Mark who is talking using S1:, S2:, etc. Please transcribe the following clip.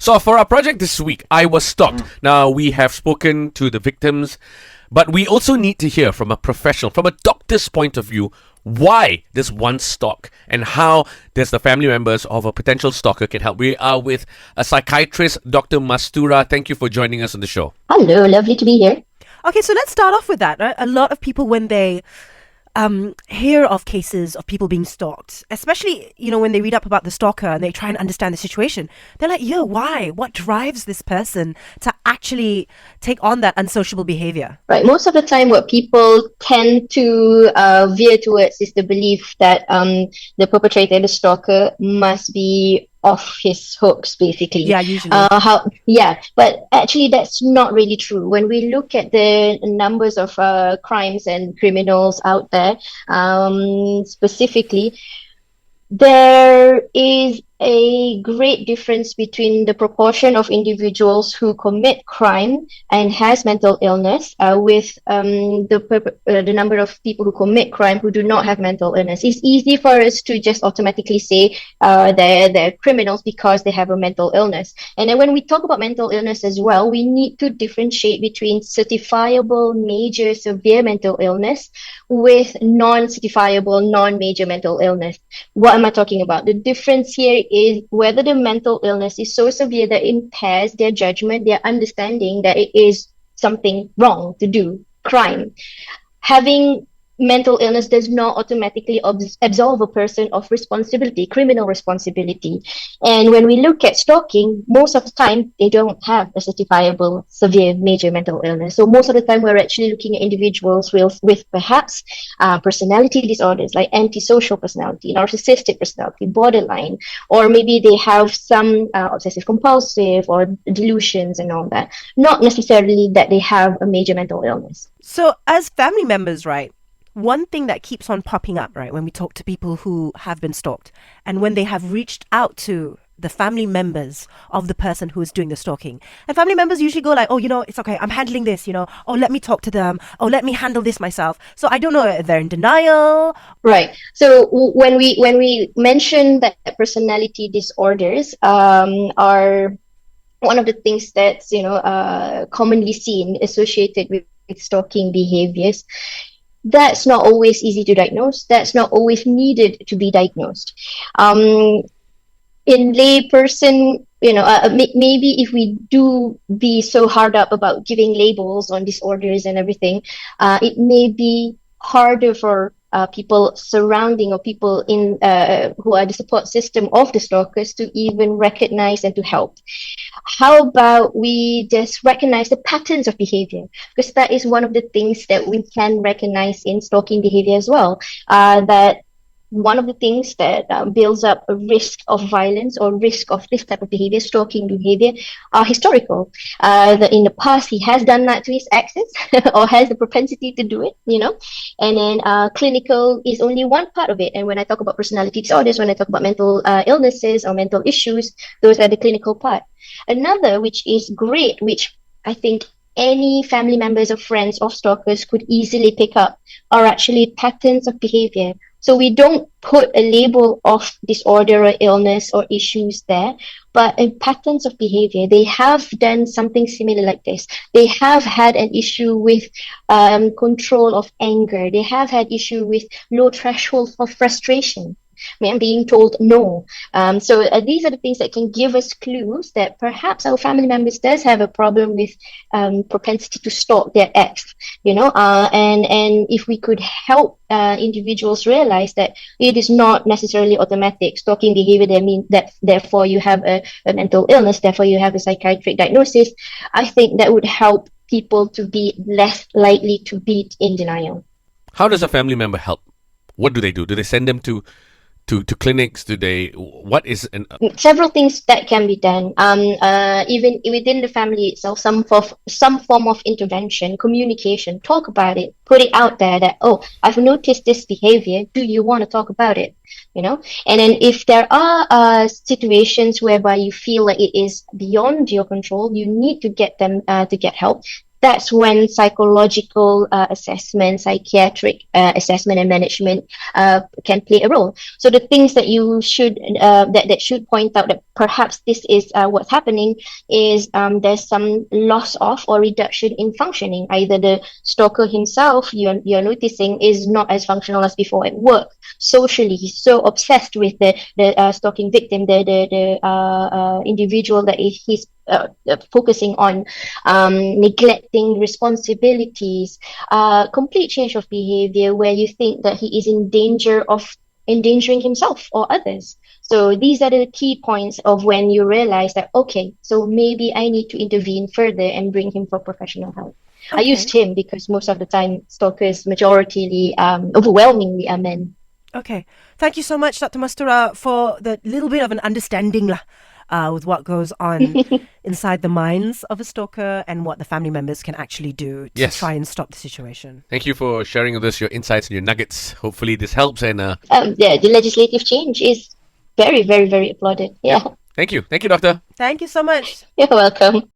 S1: So for our project this week, I was stalked. Now, we have spoken to the victims, but we also need to hear from a professional, from a doctor's point of view, why does one stalk and how does the family members of a potential stalker can help. We are with a psychiatrist, Dr. Mastura. Thank you for joining us on the show.
S2: Hello, lovely to be here.
S3: Okay, so let's start off with that. Right? A lot of people, when they hear of cases of people being stalked, especially, when they read up about the stalker and they try and understand the situation, they're like, why? What drives this person to actually take on that unsociable behavior?
S2: Right. Most of the time, what people tend to veer towards is the belief that the perpetrator, the stalker, must be off his hooks, basically.
S3: Yeah, usually.
S2: But actually that's not really true. When we look at the numbers of crimes and criminals out there, specifically, there is a great difference between the proportion of individuals who commit crime and has mental illness with the number of people who commit crime who do not have mental illness. It's easy for us to just automatically say they're criminals because they have a mental illness. And then when we talk about mental illness as well, we need to differentiate between certifiable major severe mental illness with non-certifiable non-major mental illness. What am I talking about? The difference here is whether the mental illness is so severe that it impairs their judgment, their understanding that it is something wrong to do, crime. Having mental illness does not automatically absolve a person of responsibility, criminal responsibility. And when we look at stalking, most of the time, they don't have a certifiable severe major mental illness. So most of the time, we're actually looking at individuals with perhaps personality disorders like antisocial personality, narcissistic personality, borderline, or maybe they have some obsessive compulsive or delusions and all that. Not necessarily that they have a major mental illness.
S3: So as family members, right, one thing that keeps on popping up, right, when we talk to people who have been stalked and when they have reached out to the family members of the person who is doing the stalking, and family members usually go like, it's okay, I'm handling this, let me talk to them, let me handle this myself. So I don't know if they're in denial.
S2: Right. So when we mention that personality disorders are one of the things that's commonly seen associated with stalking behaviors, that's not always easy to diagnose. That's not always needed to be diagnosed. In layperson, maybe if we do be so hard up about giving labels on disorders and everything, it may be harder for people surrounding or people in who are the support system of the stalkers to even recognize and to help. How about we just recognize the patterns of behavior? Because that is one of the things that we can recognize in stalking behavior as well. That one of the things that builds up a risk of violence or risk of this type of behavior, stalking behavior, are historical. That in the past he has done that to his exes or has the propensity to do it, And then clinical is only one part of it. And when I talk about personality disorders, when I talk about mental illnesses or mental issues, those are the clinical part. Another, which is great, which I think any family members or friends of stalkers could easily pick up, are actually patterns of behavior. So we don't put a label of disorder or illness or issues there, but in patterns of behavior, they have done something similar like this. They have had an issue with control of anger. They have had issue with low threshold of frustration. Being told no. So these are the things that can give us clues that perhaps our family members does have a problem with propensity to stalk their ex, and if we could help individuals realize that it is not necessarily automatic stalking behavior, that means that therefore you have a mental illness, therefore you have a psychiatric diagnosis, I think that would help people to be less likely to be in denial.
S1: How does a family member help? What do they do? Do they send them to clinics? What is
S2: several things that can be done, even within the family itself, some form of intervention, communication, talk about it, put it out there that, I've noticed this behavior, do you want to talk about it? And then if there are situations whereby you feel like it is beyond your control, you need to get them to get help. that's when psychological assessment, psychiatric assessment and management can play a role. So the things that you should that should point out that perhaps this is what's happening is there's some loss of or reduction in functioning. Either the stalker himself, you're noticing, is not as functional as before at work. Socially, he's so obsessed with the stalking victim, the individual that he's focusing on, neglecting responsibilities, complete change of behavior where you think that he is in danger of endangering himself or others. So these are the key points of when you realize that, okay, so maybe I need to intervene further and bring him for professional help. I used him because most of the time stalkers overwhelmingly are men.
S3: Okay. Thank you so much, Dr. Mastura, for the little bit of an understanding with what goes on inside the minds of a stalker and what the family members can actually do to try and stop the situation.
S1: Thank you for sharing with us your insights and your nuggets. Hopefully this helps. And
S2: the legislative change is very, very, very applauded. Yeah.
S1: Thank you. Thank you, Doctor.
S3: Thank you so much.
S2: You're welcome.